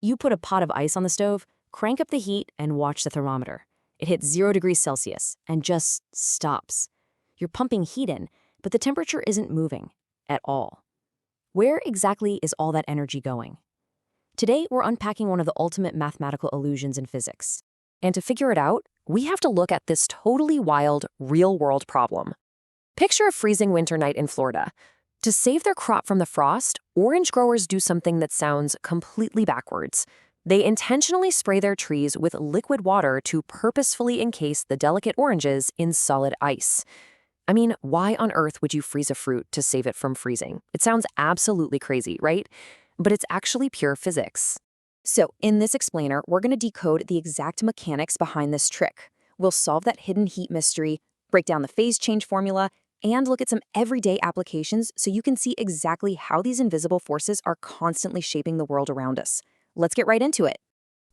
You put a pot of ice on the stove, crank up the heat, and watch the thermometer. It hits 0 degrees Celsius and just stops. You're pumping heat in, but the temperature isn't moving at all. Where exactly is all that energy going? Today, we're unpacking one of the ultimate mathematical illusions in physics. And to figure it out, we have to look at this totally wild, real-world problem. Picture a freezing winter night in Florida. To save their crop from the frost, orange growers do something that sounds completely backwards. They intentionally spray their trees with liquid water to purposefully encase the delicate oranges in solid ice. I mean, why on earth would you freeze a fruit to save it from freezing? It sounds absolutely crazy, right? But it's actually pure physics. So, in this explainer, we're going to decode the exact mechanics behind this trick. We'll solve that hidden heat mystery, break down the phase change formula, and look at some everyday applications so you can see exactly how these invisible forces are constantly shaping the world around us. Let's get right into it.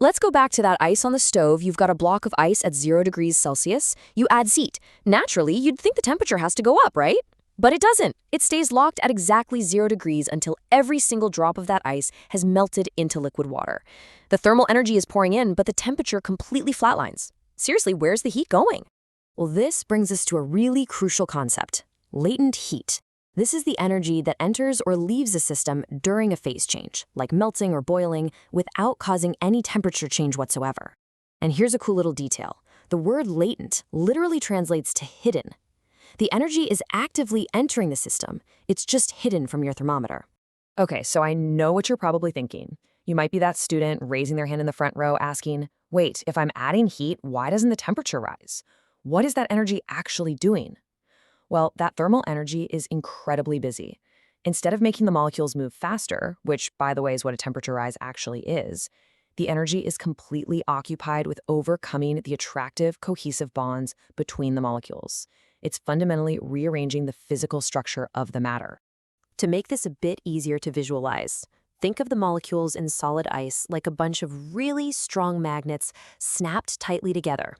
Let's go back to that ice on the stove. You've got a block of ice at 0 degrees Celsius. You add heat. Naturally, you'd think the temperature has to go up, right? But it doesn't. It stays locked at exactly 0 degrees until every single drop of that ice has melted into liquid water. The thermal energy is pouring in, but the temperature completely flatlines. Seriously, where's the heat going? Well, this brings us to a really crucial concept: latent heat. This is the energy that enters or leaves a system during a phase change, like melting or boiling, without causing any temperature change whatsoever. And here's a cool little detail. The word latent literally translates to hidden. The energy is actively entering the system. It's just hidden from your thermometer. Okay, so I know what you're probably thinking. You might be that student raising their hand in the front row asking, wait, if I'm adding heat, why doesn't the temperature rise? What is that energy actually doing? Well, that thermal energy is incredibly busy. Instead of making the molecules move faster, which, by the way, is what a temperature rise actually is, the energy is completely occupied with overcoming the attractive, cohesive bonds between the molecules. It's fundamentally rearranging the physical structure of the matter. To make this a bit easier to visualize, think of the molecules in solid ice like a bunch of really strong magnets snapped tightly together.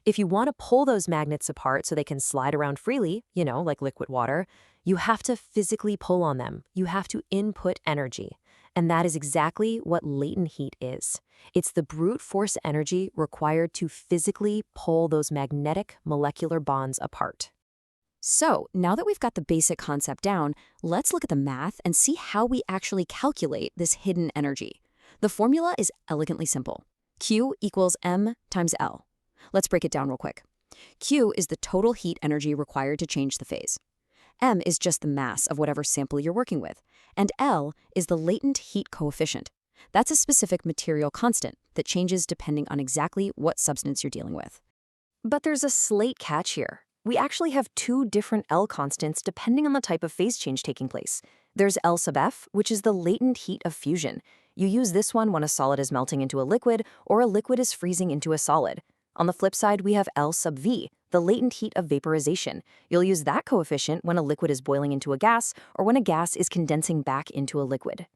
If you want to pull those magnets apart so they can slide around freely, like liquid water, you have to physically pull on them. You have to input energy. And that is exactly what latent heat is. It's the brute force energy required to physically pull those magnetic molecular bonds apart. So, now that we've got the basic concept down, let's look at the math and see how we actually calculate this hidden energy. The formula is elegantly simple. Q equals M times L. Let's break it down real quick. Q is the total heat energy required to change the phase. M is just the mass of whatever sample you're working with. And L is the latent heat coefficient. That's a specific material constant that changes depending on exactly what substance you're dealing with. But there's a slight catch here. We actually have two different L constants depending on the type of phase change taking place. There's L sub F, which is the latent heat of fusion. You use this one when a solid is melting into a liquid or a liquid is freezing into a solid. On the flip side, we have L sub V, the latent heat of vaporization. You'll use that coefficient when a liquid is boiling into a gas or when a gas is condensing back into a liquid.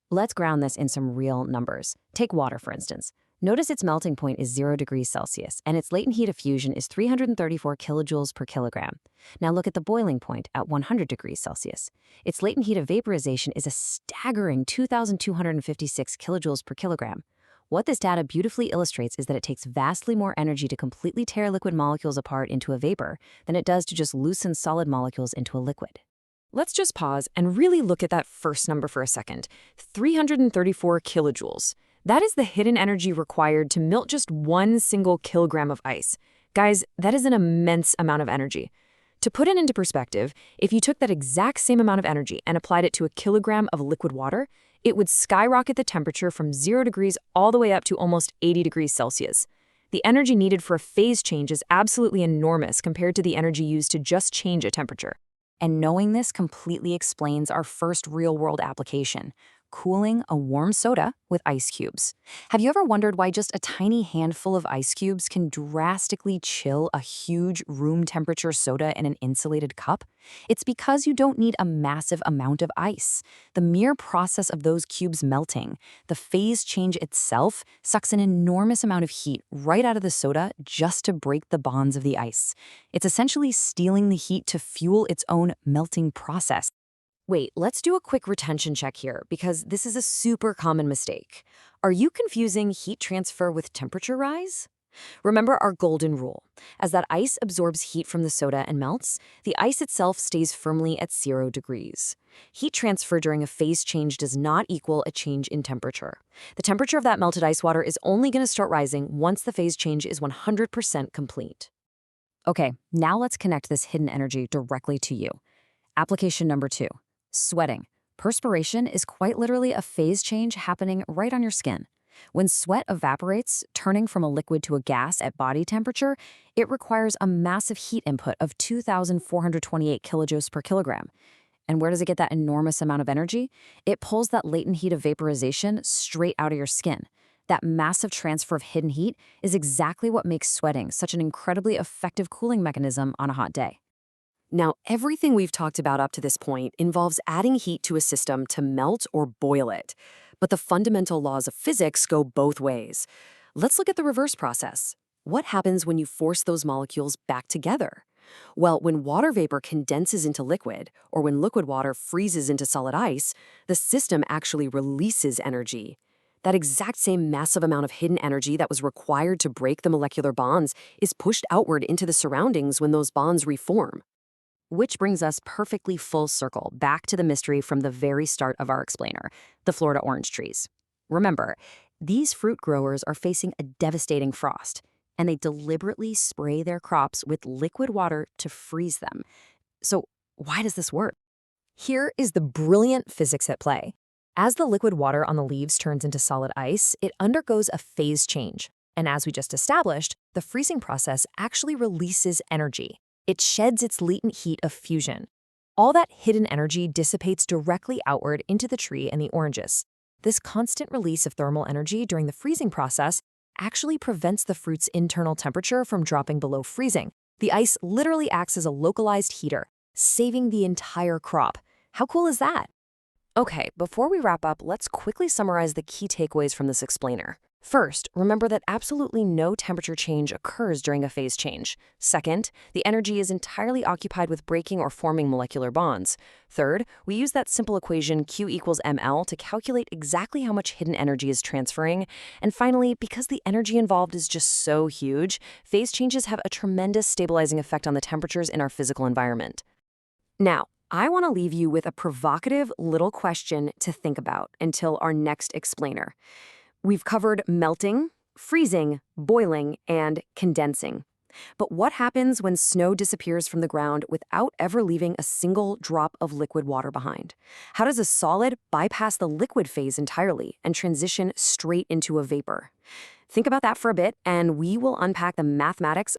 Let's ground this in some real numbers. Take water, for instance. Notice its melting point is 0 degrees Celsius, and its latent heat of fusion is 334 kilojoules per kilogram. Now look at the boiling point at 100 degrees Celsius. Its latent heat of vaporization is a staggering 2,256 kilojoules per kilogram. What this data beautifully illustrates is that it takes vastly more energy to completely tear liquid molecules apart into a vapor than it does to just loosen solid molecules into a liquid. Let's just pause and really look at that first number for a second. 334 kilojoules. That is the hidden energy required to melt just 1 single kilogram of ice. Guys, that is an immense amount of energy. To put it into perspective, if you took that exact same amount of energy and applied it to a kilogram of liquid water, it would skyrocket the temperature from 0 degrees all the way up to almost 80 degrees Celsius. The energy needed for a phase change is absolutely enormous compared to the energy used to just change a temperature. And knowing this completely explains our first real-world application: cooling a warm soda with ice cubes. Have you ever wondered why just a tiny handful of ice cubes can drastically chill a huge room temperature soda in an insulated cup? It's because you don't need a massive amount of ice. The mere process of those cubes melting, the phase change itself, sucks an enormous amount of heat right out of the soda just to break the bonds of the ice. It's essentially stealing the heat to fuel its own melting process. Wait, let's do a quick retention check here because this is a super common mistake. Are you confusing heat transfer with temperature rise? Remember our golden rule. As that ice absorbs heat from the soda and melts, the ice itself stays firmly at 0 degrees. Heat transfer during a phase change does not equal a change in temperature. The temperature of that melted ice water is only going to start rising once the phase change is 100% complete. Okay, now let's connect this hidden energy directly to you. Application number 2, sweating. Perspiration is quite literally a phase change happening right on your skin. When sweat evaporates, turning from a liquid to a gas at body temperature, it requires a massive heat input of 2,428 kilojoules per kilogram. And where does it get that enormous amount of energy? It pulls that latent heat of vaporization straight out of your skin. That massive transfer of hidden heat is exactly what makes sweating such an incredibly effective cooling mechanism on a hot day. Now, everything we've talked about up to this point involves adding heat to a system to melt or boil it. But the fundamental laws of physics go both ways. Let's look at the reverse process. What happens when you force those molecules back together? Well, when water vapor condenses into liquid, or when liquid water freezes into solid ice, the system actually releases energy. That exact same massive amount of hidden energy that was required to break the molecular bonds is pushed outward into the surroundings when those bonds reform. Which brings us perfectly full circle back to the mystery from the very start of our explainer, the Florida orange trees. Remember, these fruit growers are facing a devastating frost, and they deliberately spray their crops with liquid water to freeze them. So why does this work? Here is the brilliant physics at play. As the liquid water on the leaves turns into solid ice, it undergoes a phase change. And as we just established, the freezing process actually releases energy. It sheds its latent heat of fusion. All that hidden energy dissipates directly outward into the tree and the oranges. This constant release of thermal energy during the freezing process actually prevents the fruit's internal temperature from dropping below freezing. The ice literally acts as a localized heater, saving the entire crop. How cool is that? Okay, before we wrap up, let's quickly summarize the key takeaways from this explainer. First, remember that absolutely no temperature change occurs during a phase change. Second, the energy is entirely occupied with breaking or forming molecular bonds. Third, we use that simple equation Q equals ml to calculate exactly how much hidden energy is transferring. And finally, because the energy involved is just so huge, phase changes have a tremendous stabilizing effect on the temperatures in our physical environment. Now, I want to leave you with a provocative little question to think about until our next explainer. We've covered melting, freezing, boiling, and condensing. But what happens when snow disappears from the ground without ever leaving a single drop of liquid water behind? How does a solid bypass the liquid phase entirely and transition straight into a vapor? Think about that for a bit, and we will unpack the mathematics